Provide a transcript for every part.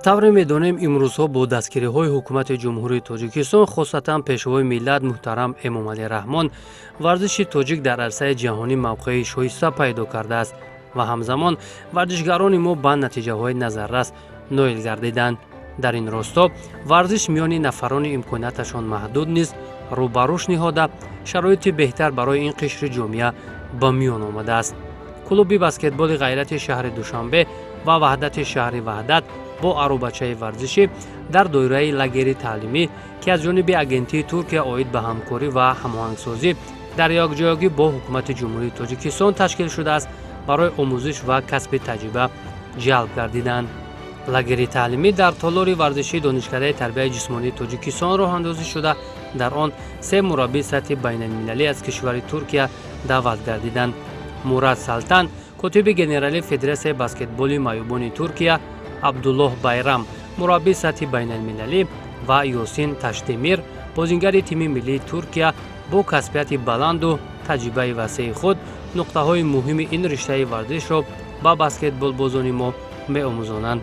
тавре медонем имрӯзҳо бо дастгириҳои ҳукумати ҷумҳурии Тоҷикистон, хосатан пешвои миллат муҳтарам Эмомалӣ Раҳмон, варзиши тоҷик дар арсаи ҷаҳонӣ мавқеи шоиста пайдо кардааст ва ҳамзамон варзишгарони мо ба натиҷаҳои назаррас ноил гардиданд. дар ин росто варзиш миёни нафарони имконияташон маҳдуд низ рӯ ба рушд ниҳода шароити беҳтар барои ин қишри ҷомеа ба миён омадааст. клуби баскетболи ғайрати шаҳри Душанбе ва ваҳдати шаҳри Ваҳдат бо аробачаи варзишӣ дар доираи лагери таълимӣ, ки аз ҷониби агентии Туркия оид ба ҳамкорӣ ва ҳамоҳангсозӣ дар якҷоягӣ бо ҳукумати ҷумҳурии Тоҷикистон ташкил шудааст, барои омӯзиш ва касби таҷриба ҷалб гардиданд. лагери таълимӣ дар толори варзишии донишкадаи тарбияи ҷисмонии Тоҷикистон роҳандозӣ шуда, дар он 3 мураббии сатҳи байналмилалӣ аз кишвари Туркия даъват гардиданд. Мурад Салтан, котиби генералии Федератсияи баскетболи маъюбони Туркия, Абдуллоҳ Байрам, мураббии сатҳи байналмилалӣ ва Ёсин Таштемир, бозингари тими миллии Туркия, бо касбияти баланду таҷрибаи васеъи худ нуқтаҳои муҳими ин риштаи варзишро ба баскетболбозони мо меомӯзонанд.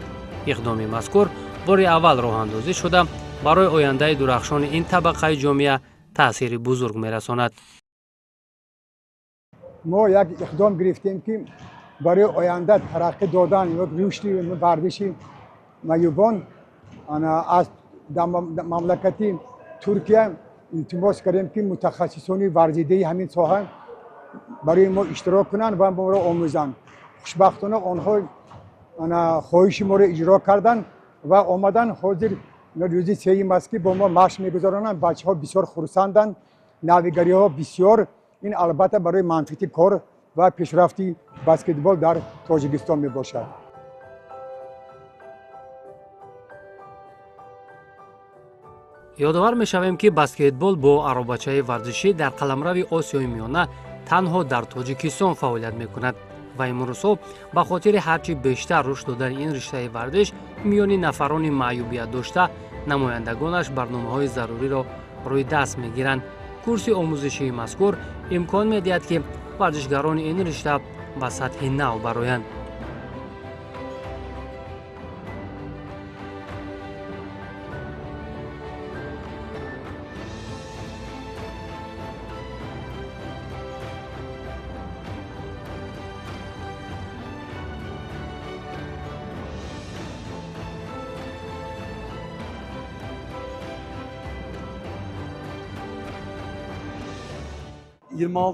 иқдоми мазкур бори аввал роҳандозӣ шуда, барои ояндаи дурахшони ин табақаи ҷомеа таъсири бузург мерасонад. мо як иқдом гирифтем ки барои оянда тараққӣ додан ё рушди варзиши маъюбон аз мамлакати Туркия илтимос кардем ки мутахассисони варзидаи ҳамин соҳа барои мо иштирок кунанд ва моро омӯзанд. хушбахтона онҳо хоҳиши моро иҷро карданд ва омадан ҳозир рӯзи сеюм аст ки бо мо машқ мегузаронанд. бачаҳо бисёр хурсанданд, навигариҳо бисёр. ин албатта барои манфиати кор ва пешрафти баскетбол дар Тоҷикистон мебошад. ёдовар мешавем ки баскетбол бо аробачаи варзишӣ дар қаламрави Осиёи Миёна танҳо дар Тоҷикистон фаъолият мекунад ва имрӯзҳо ба хотири ҳарчи бештар рушд додани ин риштаи варзиш миёни нафарони маъюбият дошта намояндагонаш барномаҳои заруриро рӯи даст мегиранд. курси омӯзишии мазкур имкон медиҳад ки варзишгарони ин ришта ба сатҳи нав бароянд.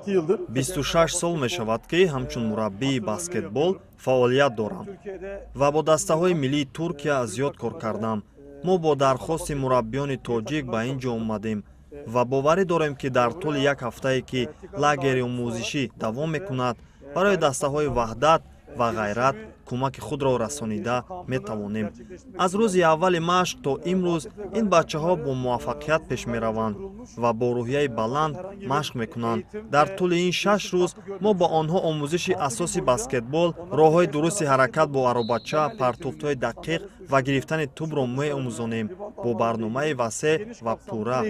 yıldır 26 сол мешавад ки ҳамчун мураббии баскетбол фаъолият дорам ва бо дастаҳои миллии Туркия зиёд кор кардам. мо бо дархости мураббиёни тоҷик ба ин ҷо омадем ва боварӣ дорем ки дар тӯли як ҳафтае ки лагери омӯзишӣ давом мекунад, барои дастаҳои ваҳдат ва ғайрат кӯмаки худро расонида метавонем. аз рӯзи аввали машқ то имрӯз ин бачаҳо бо муваффақият пеш мераванд ва бо рӯҳияи баланд машқ мекунанд. дар тӯли ин 6 рӯз мо ба онҳо омӯзиши асоси баскетбол, роҳҳои дурусти ҳаракат бо аробача, партофтҳои дақиқ ва гирифтани тӯбро меомӯзонем бо барномаи васеъ ва пурра.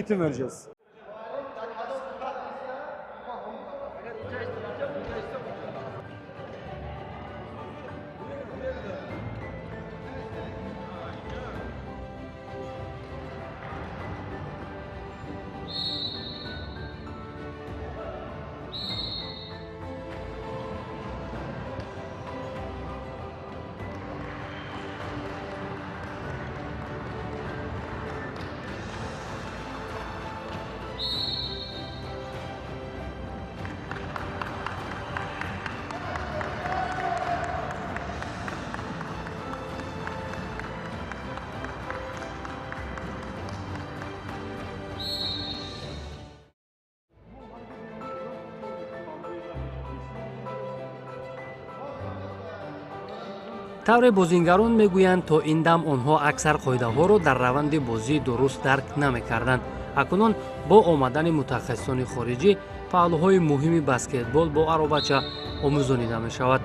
тавре бозингарон мегӯянд то ин дам онҳо аксар қоидаҳоро дар раванди бозӣ дуруст дарк намекарданд. акнун бо омадани мутахассисони хориҷӣ паҳлӯҳои муҳими баскетбол бо аробача омӯзонида мешавад.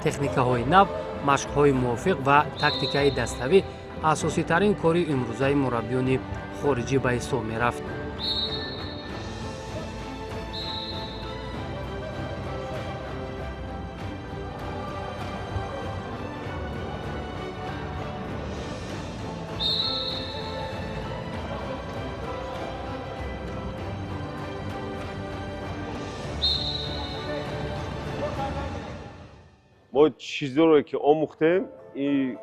техникаҳои нав, машқҳои мувофиқ ва тактикаи даставӣ асоситарин кори имрӯзаи мураббиёни хориҷӣ ба ҳисоб мерафт. ما چیزی رو که آموختیم این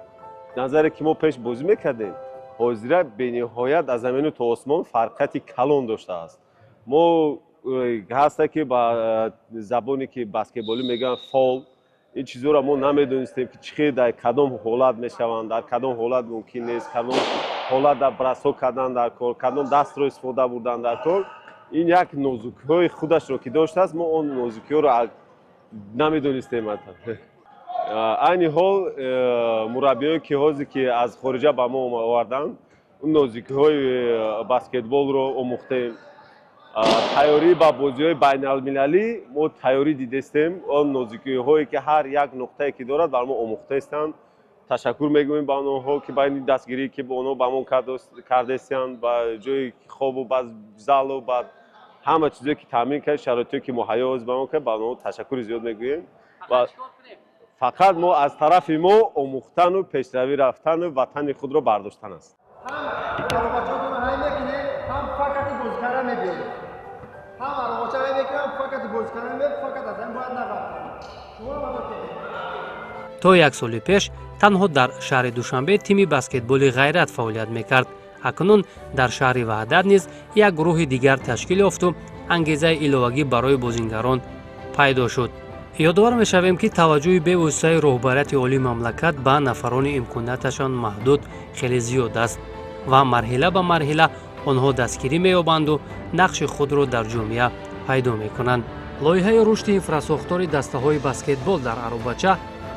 نظری که ما پیش بازی میکردیم حاضر به نهایت از زمین تا آسمان فرقتی کلان داشته است. ما هسته که با زبانی که بسکتبالی میگن فاول این چیزا رو ما نمیدونستیم که چقدر در کدام حالت میشوند، در کدام حالت ممکن نیست، کدام حالت در براسو کردن در کار، کدام دست رو استفاده بردن در کار. این یک نازکی خودش رو که داشته است، ما اون نازکی رو نمیدونستیم. این حال مربیایی که حاضر که از خارجه به ما آوردن اون نازکی های بسکتبال رو آموختیم. تیاری با بازی های بین المللی ما تیاری دیدستیم. اون نازکی هایی که هر یک نقطه که دارد بر ما آموخته استند. تشکر میگویم به آنها که با این دستگیری که به آنها به ما کرده استند، با جای خواب و با زال و با همه چیزی که تامین کرد، شرایطی که مهیا است به ما کرد، به آنها تشکر زیاد میگویم. و فقط ما از طرف ما آموختن و پیشروی رفتن و وطن خود را برداشتن است. то як соли пеш танҳо дар шаҳри душанбе тими баскетболи ғайрат фаъолият мекард. акнун дар шаҳри ваҳдат низ як гурӯҳи дигар ташкил ёфту ангезаи иловагӣ барои бозингарон пайдо шуд. ёдовар мешавем ки таваҷҷӯҳи бевоситаи роҳбарияти олии мамлакат ба нафарони имконияташон маҳдуд хеле зиёд аст ва марҳила ба марҳила онҳо дастгирӣ меёбанду нақши худро дар ҷомеа пайдо мекунанд. лоиҳаи рушди инфрасохтори дастаҳои баскетбол дар Аробача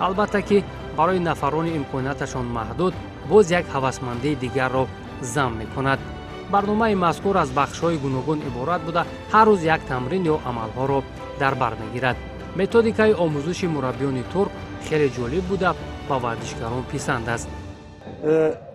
албатта ки барои нафарони имконияташон маҳдуд боз як ҳавасмандии дигарро зам мекунад. барномаи мазкур аз бахшҳои гуногун иборат буда ҳар рӯз як тамрин ё амалҳоро дар бар мегирад. методикаи омӯзиши мураббиёни турк хеле ҷолиб буда ба варзишгарон писанд аст.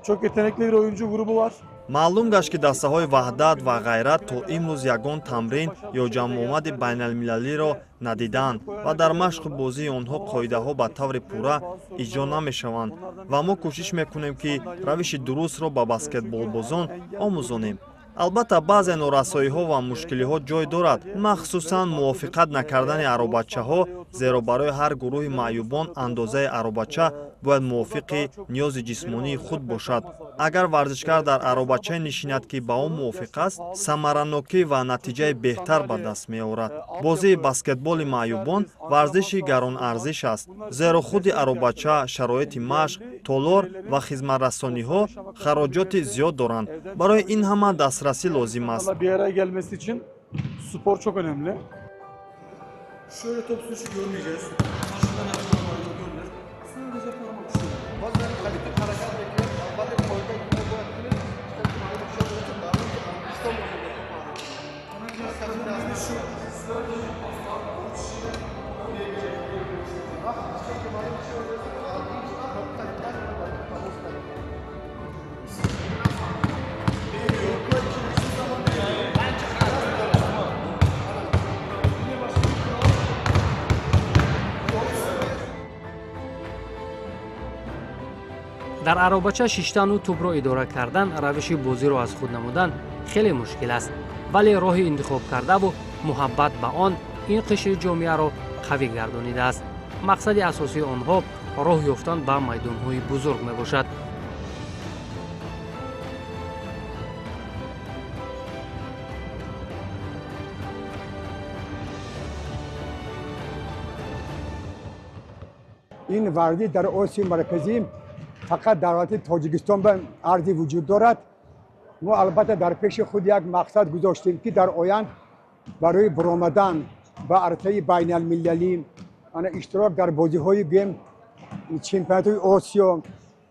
Çok yetenekli bir oyuncu grubu var. маълум гашт ки дастаҳои ваҳдат ва ғайрат то имрӯз ягон тамрин ё ҷамъомади байналмилалиро надиданд ва дар машқу бозии онҳо қоидаҳо ба таври пурра иҷро намешаванд ва мо кӯшиш мекунем ки равиши дурустро ба баскетболбозон омӯзонем. албатта баъзе норасоиҳо ва мушкилиҳо ҷой дорад, махсусан мувофиқат накардани аробачаҳо, зеро барои ҳар гурӯҳи маъюбон андозаи аробача бояд мувофиқи ниёзи ҷисмонии худ бошад. агар варзишгар дар аробачае нишинад ки ба он мувофиқ аст, самаранокӣ ва натиҷаи беҳтар ба даст меорад. бозии баскетболи маъюбон варзиши гаронарзиш аст, зеро худи аробача шароити машқ, толор ва хизматрасониҳо хароҷоти зиёд доранд. барои ин ҳама дастрасӣ лозим аст. Bir araya gelmesi için spor çok önemli. Şöyle top sürüşü görmeyeceğiz. Karşıdan yapılan oyunu görmeyeceğiz. Sadece parmak uçuyor. Bazen kalite harekat bekliyor. Bazen koyda gitme bu etkiler. İşte ayrı bir şey üretim daha önce İstanbul'da yapılan. Ona göre kadınlar şu. Sırada asla bu kişiyle diyebilecek. Bak işte kibarı bir şey oluyorsa aldığımızda kaliteler дар Аробача шиштану тӯбро идора кардан равиши бозиро аз худ намудан хеле мушкил аст, вале роҳи интихоб кардаву муҳаббат ба он ин қишри ҷомеаро қавӣ гардонидааст. мақсади асосии онҳо роҳ ёфтан ба майдонҳои бузург мебошад. این ورزش در آسیا مرکزی فقط در دولت تاجیکستان به ارزی وجود دارد. ما البته در پیش خود یک مقصد گذاشتیم که در آینده برای برآمدن به عرصه بین المللی اشتراک در بازی‌های گیم چمپیونات آسیا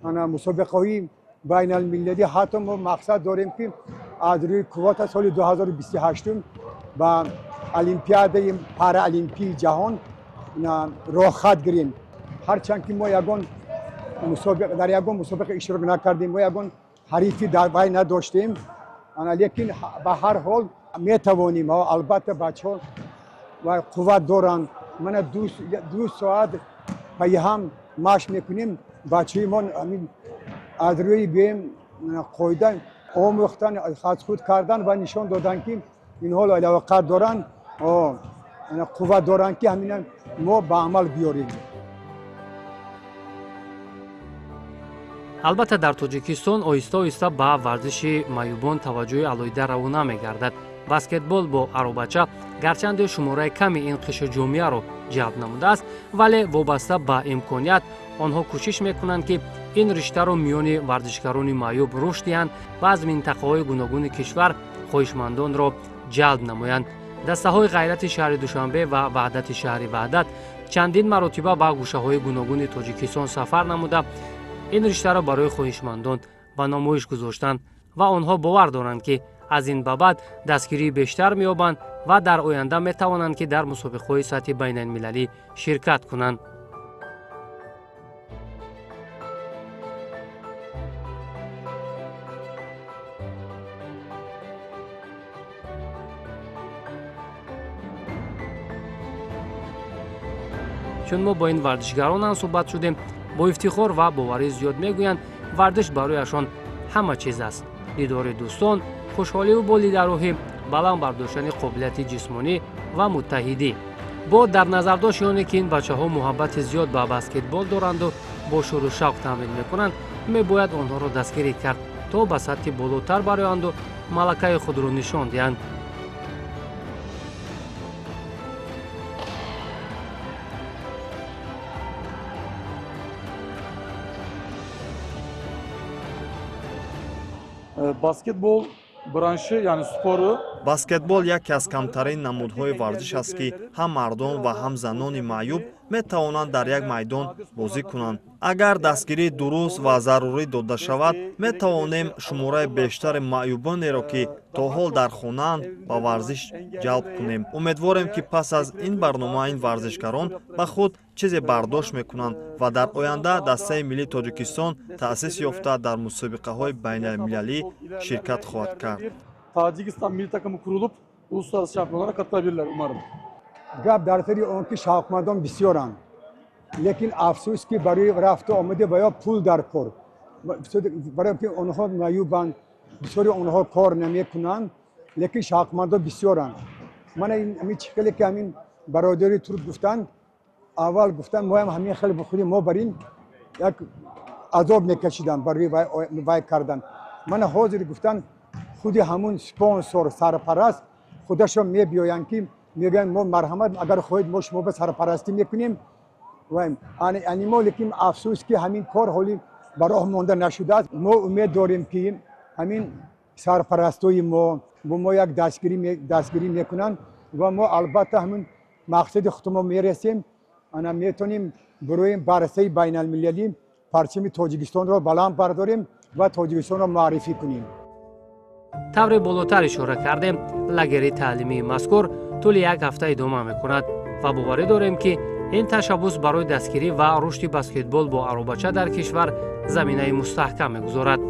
مسابقه‌های بین المللی حتی ما مقصد داریم که از روی کوتا سال 2028 با المپیاد پارا المپی جهان راه خط گیریم. هرچند که ما در یگان مسابقه اشتراک نکردیم و یگان حریفی در بین نداشتیم، لیکن به هر حال میتوانیم. البته بچه‌ها و قوت دارند. من دو ساعت پای هم مشق میکنیم. بچه‌ای ما از روی بیم قاعده آموختن از خود کردن و نشان دادن که اینها علاقه دارند، قوت دارند که همین ما به عمل بیاریم. албатта дар тоҷикистон оҳиста оҳиста ба варзиши майюбон таваҷҷӯҳи алоҳида равона мегардад. баскетбол бо аробача гарчанде шумораи ками ин қишри ҷомеаро ҷалб намудааст, вале вобаста ба имконият онҳо кӯшиш мекунанд ки ин риштаро миёни варзишгарони майюб рушд диҳанд ва аз минтақаҳои гуногуни кишвар хоҳишмандонро ҷалб намоянд. дастаҳои ғайрати шаҳри душанбе ва ваҳдати шаҳри ваҳдат чандин маротиба ба гӯшаҳои гуногуни тоҷикистон сафар намуда ин риштаро барои хоҳишмандон ба номоиш гузоштанд ва онҳо бовар доранд ки аз ин ба баъд дастгирии бештар меёбанд ва дар оянда метавонанд ки дар мусобиқаҳои сатҳи байналмилалӣ ширкат кунанд. чун мо бо ин варзишгаронам суҳбат шудем, бо ифтихор ва боварӣ зиёд мегӯянд варзиш барояшон ҳама чиз аст. дидори дӯстон, хушҳоливу болидароҳӣ, баланд бардоштани қобилияти ҷисмонӣ ва муттаҳидӣ. бо дар назар дошти оне ки ин бачаҳо муҳаббати зиёд ба баскетбол доранду бо шӯру шавқ тамрин мекунанд, мебояд онҳоро дастгирӣ кард, то ба сатҳи болотар бароянду малакаи худро нишон диҳанд. Basketbol branşi yani sporu баскетбол яке аз камтарин намудҳои варзиш аст ки ҳам мардон ва ҳам занони маъюб метавонанд дар як майдон бозӣ кунанд. агар дастгирии дуруст ва зарурӣ дода шавад, метавонем шумораи бештари маъюбонеро ки то ҳол дар хонаанд ба варзиш ҷалб кунем. умедворем ки пас аз ин барнома ин варзишгарон ба худ чизе бардошт мекунанд ва дар оянда дастаи миллии Тоҷикистон таъсис ёфта дар мусобиқаҳои байналмилалӣ ширкат хоҳад кард. Tacikistan milli takımı kurulup uluslararası şampiyonlara katılabilirler umarım. гап дар сари он ки шавқмандон бисёранд, лекин афсӯс ки барои рафту омади ба ё пул дар кор, барое ки онҳо маъюбанд, бисёри онҳо кор намекунанд, лекин шавқмандон бисёранд. мана ҳамин чихеле ки ҳамин бародари турк гуфтанд, аввал гуфтанд моам ҳамин хеле худи мо бар ин як азоб мекашидам барои вай кардан. мана ҳозир гуфтанд худи ҳамун спонсор сарпараст худашо мебиёянд ки мегӯянд мо марҳамат агар хоҳед мо шумо ба сарпарастӣ мекунем. мо лекин афсӯс ки ҳамин кор ҳоли ба роҳ монда нашудааст. мо умед дорем ки ҳамин сарпарастои мо бо мо як дастгирӣ мекунанд ва мо албатта ҳамин мақсади худмо мерасем, метонем бироем барсаи байналмилалӣ парчами Тоҷикистонро баланд бардорем ва Тоҷикистонро маърифӣ кунем. тавре болотар ишора кардем, лагери таълимии мазкур тӯли як ҳафта идома мекунад ва боварӣ дорем ки ин ташаббус барои дастгирӣ ва рушди баскетбол бо аробача дар кишвар заминаи мустаҳкам мегузорад.